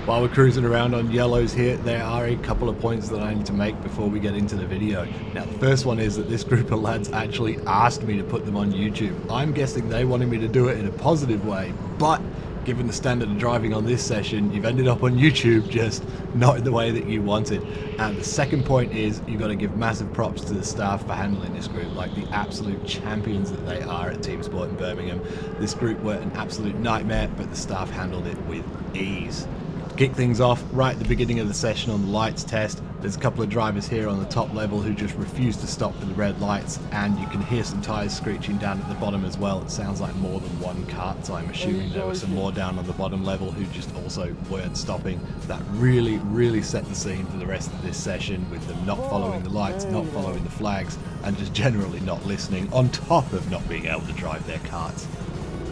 While we're cruising around on yellows here, there are a couple of points that I need to make before we get into the video. Now, the first one is that this group of lads actually asked me to put them on YouTube. I'm guessing they wanted me to do it in a positive way, but given the standard of driving on this session, you've ended up on YouTube just not in the way that you wanted. And the second point is you've got to give massive props to the staff for handling this group like the absolute champions that they are at Teamsport in Birmingham. This group were an absolute nightmare, but the staff handled it with ease. Kick things off right at the beginning of the session on the lights test. There's a couple of drivers here on the top level who just refuse to stop for the red lights, and you can hear some tyres screeching down at the bottom as well. It sounds like more than one kart, so I'm assuming there were some more down on the bottom level who just also weren't stopping. That really set the scene for the rest of this session, with them not following the lights, not following the flags, and just generally not listening, on top of not being able to drive their karts.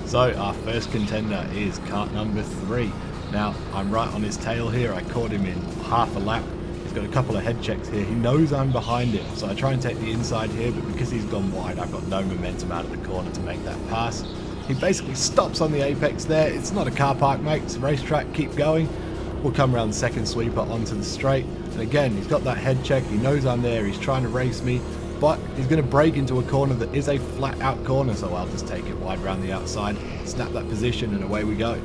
So our first contender is kart number 3. Now, I'm right on his tail here. I caught him in half a lap. He's got a couple of head checks here. He knows I'm behind him, so I try and take the inside here, but because he's gone wide, I've got no momentum out of the corner to make that pass. He basically stops on the apex there. It's not a car park, mate. It's a racetrack. Keep going. We'll come around the second sweeper onto the straight. And again, he's got that head check. He knows I'm there. He's trying to race me, but he's going to break into a corner that is a flat out corner, so I'll just take it wide around the outside, snap that position, and away we go.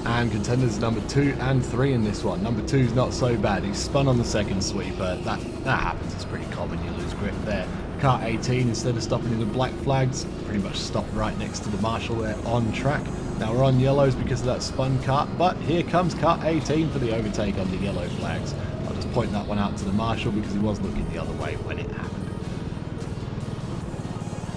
And contenders number 2 and 3 in this one. Number 2's not so bad. He's spun on the second sweeper. That happens. It's pretty common. You lose grip there. Kart 18, instead of stopping in the black flags, pretty much stopped right next to the marshal there on track. Now we're on yellows because of that spun kart, but here comes kart 18 for the overtake on the yellow flags. I'll just point that one out to the marshal because he was looking the other way when it happened.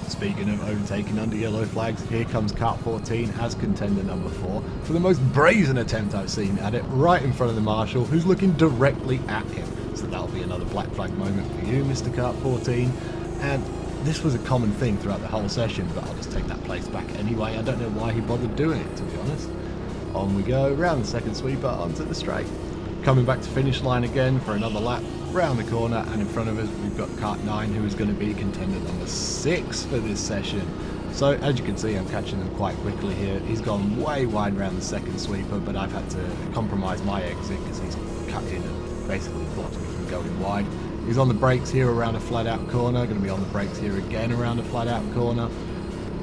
Speaking of overtaking under yellow flags, here comes kart 14 as contender number 4 for the most brazen attempt I've seen at it, right in front of the marshal, who's looking directly at him. So that'll be another black flag moment for you, Mr. Kart 14. And this was a common thing throughout the whole session, but I'll just take that place back anyway. I don't know why he bothered doing it, to be honest. On we go, round the second sweeper onto the straight. Coming back to finish line again for another lap, round the corner, and in front of us we've got kart 9, who is going to be contender number 6 for this session. So as you can see, I'm catching them quite quickly here. He's gone way wide around the second sweeper, but I've had to compromise my exit because he's cut in and basically blocked me from going wide. He's on the brakes here around a flat out corner, going to be on the brakes here again around a flat out corner.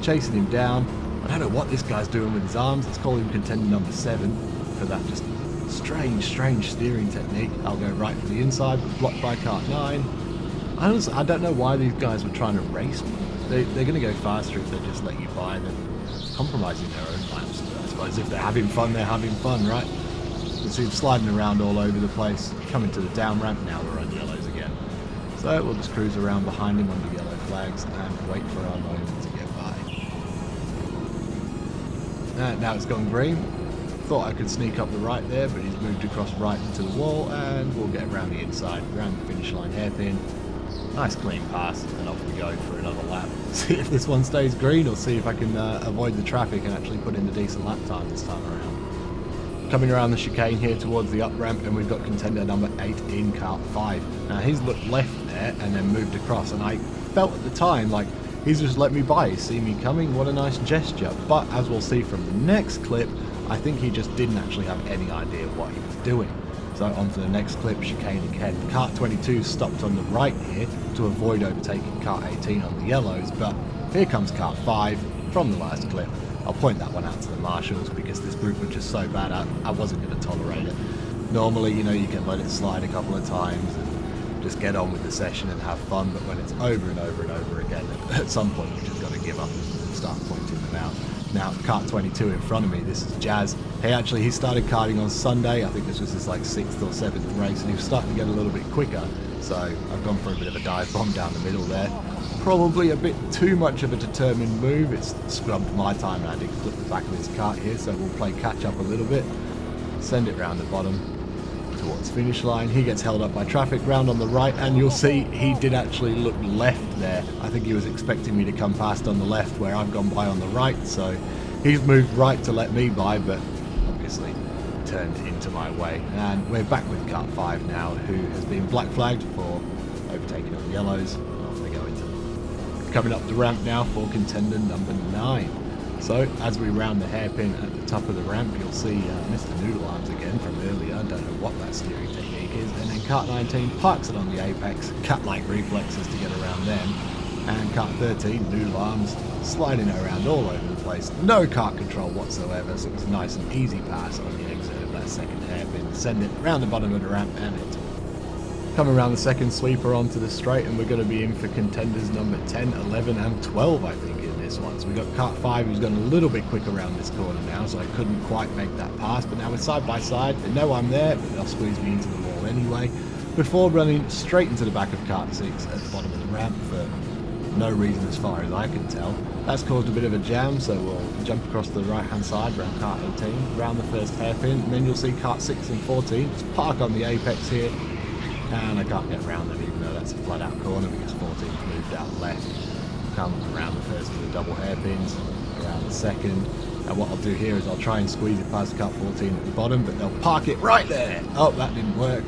Chasing him down. I don't know what this guy's doing with his arms. Let's call him contender number 7 for that just strange steering technique. I'll go right for the inside, but blocked by kart 9. Honestly, I don't know why these guys were trying to race me. They're going to go faster if they just let you by than compromising their own laps. I suppose if they're having fun, they're having fun, right? You can see them sliding around all over the place. Coming to the down ramp, now we're on yellows again. So we'll just cruise around behind him under yellow flags and wait for our moment to get by. And now it's gone green. Thought I could sneak up the right there, but he's moved across right into the wall, and we'll get around the inside, around the finish line hairpin. Nice clean pass, and off we go for another lap. See if this one stays green, or see if I can avoid the traffic and actually put in a decent lap time this time around. Coming around the chicane here towards the up ramp, and we've got contender number 8 in kart 5. Now he's looked left there and then moved across, and I felt at the time like he's just let me by. He's seen me coming, what a nice gesture. But as we'll see from the next clip, I think he just didn't actually have any idea what he was doing. So on to the next clip, chicane again. Kart 22 stopped on the right here to avoid overtaking kart 18 on the yellows, but here comes kart 5 from the last clip. I'll point that one out to the marshals because this group was just so bad I wasn't going to tolerate it. Normally, you know, you can let it slide a couple of times and just get on with the session and have fun, but when it's over and over and over again, at some point you just got to give up and start pointing them out. Now, kart 22 in front of me, this is Jazz. He started karting on Sunday. I think this was his like 6th or 7th race, and he was starting to get a little bit quicker. So I've gone for a bit of a dive bomb down the middle there. Probably a bit too much of a determined move. It's scrubbed my time, and I did flip the back of his kart here, so we'll play catch up a little bit. Send it round the bottom towards finish line. He gets held up by traffic round on the right, and you'll see he did actually look left there. I think he was expecting me to come past on the left where I've gone by on the right, so he's moved right to let me by, but obviously turned into my way. And we're back with kart 5 now, who has been black flagged for overtaking on yellows. Off they go into coming up the ramp now for contender number 9. So as we round the hairpin at the top of the ramp, you'll see Mr. Noodle Arms again from earlier. I don't know what that steering technique is. And then Kart 19 parks it on the apex, cat-like reflexes to get around them. And Kart 13, Noodle Arms, sliding it around all over the place. No kart control whatsoever, so it was a nice and easy pass on the exit of that second hairpin. Send it around the bottom of the ramp and into it. Coming around the second sweeper onto the straight, and we're going to be in for contenders number 10, 11 and 12, I think, in this one. So we've got Kart 5, who's gone a little bit quicker around this corner now, so I couldn't quite make that pass. But now we're side by side. They know I'm there, but they'll squeeze me into the wall anyway, before running straight into the back of Kart 6 at the bottom of the ramp for no reason as far as I can tell. That's caused a bit of a jam, so we'll jump across the right hand side around Kart 18, round the first hairpin, and then you'll see Kart 6 and 14 just park on the apex here, and I can't get around them even though that's a flat out corner because 14's moved out left. Come around the first of the double hairpins, around the second, and what I'll do here is I'll try and squeeze it past Kart 14 at the bottom, but they'll park it right there. Oh, that didn't work.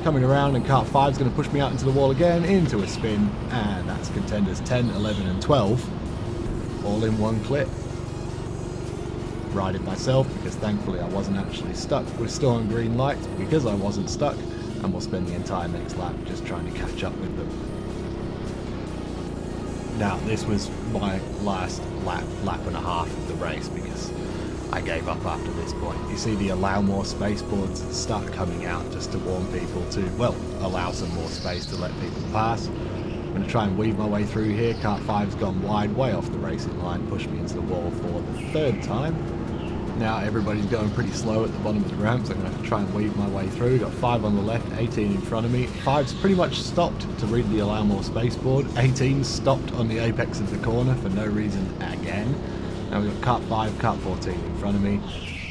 Coming around, and Kart 5 is going to push me out into the wall again, into a spin, and that's contenders 10, 11 and 12, all in one clip. Ride it myself, because thankfully I wasn't actually stuck. We're still on green lights because I wasn't stuck, and we'll spend the entire next lap just trying to catch up with them. Now, this was my last lap and a half of the race, because I gave up after this point. You see the allow more space boards start coming out just to warn people to, well, allow some more space to let people pass. I'm going to try and weave my way through here. Kart 5's gone wide, way off the racing line, pushed me into the wall for the third time. Now everybody's going pretty slow at the bottom of the ramp, so I'm going to have to try and weave my way through. Got 5 on the left, 18 in front of me. 5's pretty much stopped to read the allow more space board. 18's stopped on the apex of the corner for no reason again. Now we've got Kart 5, Kart 14 in front of me.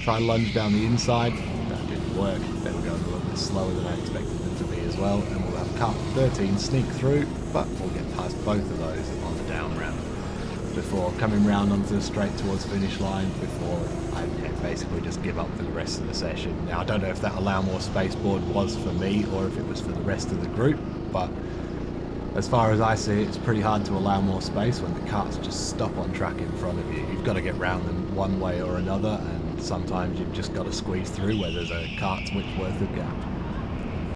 Try and lunge down the inside. That didn't work. They were going a little bit slower than I expected them to be as well. And we'll have Kart 13 sneak through, but we'll get past both of those on the down ramp before coming round onto the straight towards finish line, before I basically just give up for the rest of the session. Now I don't know if that allow more space board was for me or if it was for the rest of the group, but as far as I see it, it's pretty hard to allow more space when the carts just stop on track in front of you. You've got to get round them one way or another, and sometimes you've just got to squeeze through where there's a cart's width worth of gap.